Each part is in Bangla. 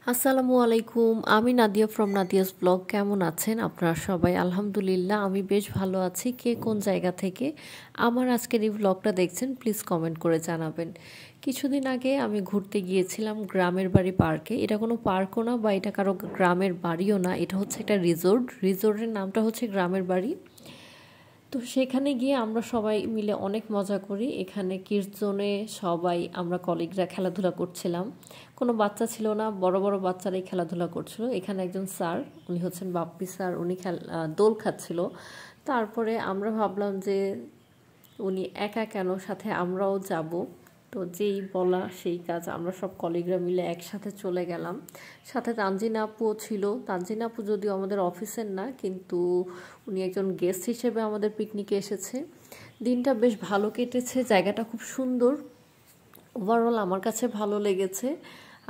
আসসালামু আলাইকুম, আমি নাদিয়া ফ্রম নাদিয়াস ব্লগ। কেমন আছেন আপনারা সবাই? আলহামদুলিল্লাহ আমি বেশ ভালো আছি। কে কোন জায়গা থেকে আমার আজকের এই ব্লগটা দেখছেন প্লিজ কমেন্ট করে জানাবেন। কিছুদিন আগে আমি ঘুরতে গিয়েছিলাম গ্রামের বাড়ি পার্কে। এটা কোনো পার্কও না বা এটা কারো গ্রামের বাড়িও না, এটা হচ্ছে একটা রিসোর্টের নামটা হচ্ছে গ্রামের বাড়ি। তো সেখানে গিয়ে আমরা সবাই মিলে অনেক মজা করি। এখানে কিডস জোনে সবাই আমরা কলিগরা খেলাধুলা করছিলাম। কোনো বাচ্চা ছিল না, বড় বড় বাচ্চারাই খেলাধুলা করছিল। এখানে একজন স্যার, উনি হচ্ছেন বাপ্পি স্যার, উনি দোল খাচ্ছিল। তারপরে আমরা ভাবলাম যে উনি একা কেন, সাথে আমরাও যাব। তো যেই বলা সেই কাজ, আমরা সব কলিগরা মিলে একসাথে চলে গেলাম। সাথে তানজিনা আপুও ছিল। তানজিনা আপু যদিও আমাদের অফিসের না, কিন্তু উনি একজন গেস্ট হিসেবে আমাদের পিকনিকে এসেছে। দিনটা বেশ ভালো কেটেছে, জায়গাটা খুব সুন্দর, ওভারঅল আমার কাছে ভালো লেগেছে।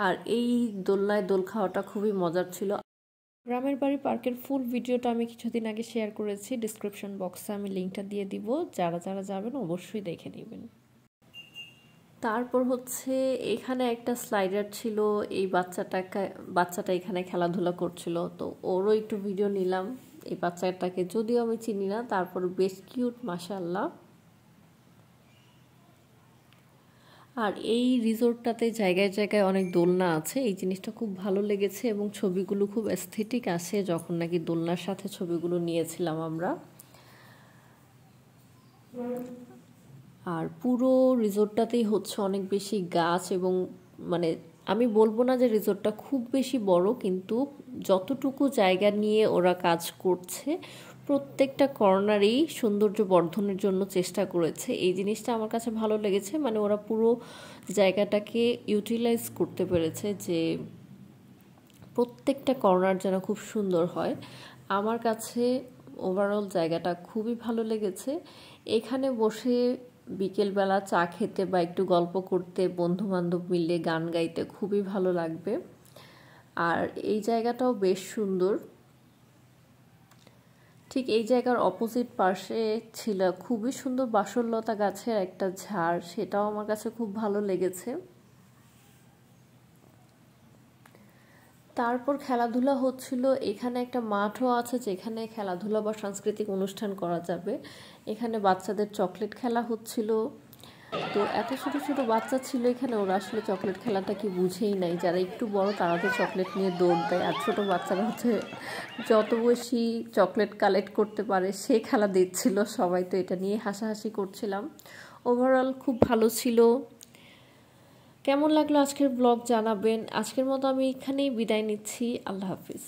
আর এই দোলনায় দোল খাওয়াটা খুবই মজার ছিল। গ্রামের বাড়ি পার্কের ফুল ভিডিওটা আমি কিছুদিন আগে শেয়ার করেছি, ডিসক্রিপশন বক্সে আমি লিঙ্কটা দিয়ে দিব, যারা যারা যাবেন অবশ্যই দেখে নেবেন। তারপর হচ্ছে এখানে একটা স্লাইডার ছিল, এই বাচ্চাটা এখানে খেলাধুলা করছিল, তো ওরও একটু ভিডিও নিলাম। এই বাচ্চাটাকে যদিও আমি চিনি না, তারপর বেশ কিউট মাশাআল্লাহ। আর এই রিসোর্টটাতে জায়গায় জায়গায় অনেক দোলনা আছে, এই জিনিসটা খুব ভালো লেগেছে এবং ছবিগুলো খুব এস্থেটিক আসে যখন নাকি দোলনার সাথে ছবিগুলো নিয়েছিলাম আমরা। আর পুরো রিসোর্টটাতেই হচ্ছে অনেক বেশি গাছ এবং মানে আমি বলবো না যে রিসোর্টটা খুব বেশি বড়, কিন্তু যতটুকু জায়গা নিয়ে ওরা কাজ করছে প্রত্যেকটা কর্নারেই সৌন্দর্য বর্ধনের জন্য চেষ্টা করেছে। এই জিনিসটা আমার কাছে ভালো লেগেছে, মানে ওরা পুরো জায়গাটাকে ইউটিলাইজ করতে পেরেছে, যে প্রত্যেকটা কর্নার যেন খুব সুন্দর হয়। আমার কাছে ওভারঅল জায়গাটা খুবই ভালো লেগেছে। এখানে বসে বিকেলবেলা চা খেতে বা একটু গল্প করতে, বন্ধু বান্ধব মিলে গান গাইতে খুবই ভালো লাগবে। আর এই জায়গাটাও বেশ সুন্দর। ঠিক এই জায়গার অপোজিট পাশে ছিল খুবই সুন্দর বাসরলতা গাছের একটা ঝাড়, সেটাও আমার কাছে খুব ভালো লেগেছে। তারপর খেলাধুলা হচ্ছিল, এখানে একটা মাঠও আছে যেখানে খেলাধুলা বা সাংস্কৃতিক অনুষ্ঠান করা যাবে। এখানে বাচ্চাদের চকলেট খেলা হচ্ছিল। তো এত ছোট ছোট বাচ্চা ছিল এখানে, ওরা আসলে চকলেট খেলাটা কি বুঝেই নাই। যারা একটু বড় তারা তো চকলেট নিয়ে দৌড় দেয়, আর ছোট বাচ্চারা হচ্ছে যত বেশি চকলেট কালেক্ট করতে পারে সে খেলা দিচ্ছিল। সবাই তো এটা নিয়ে হাসাহাসি করছিলাম। ওভারঅল খুব ভালো ছিল। কেমন লাগলো আজকের ব্লগ জানাবেন। আজকের মতো আমি এখানেই বিদায় নিচ্ছি। আল্লাহ হাফিজ।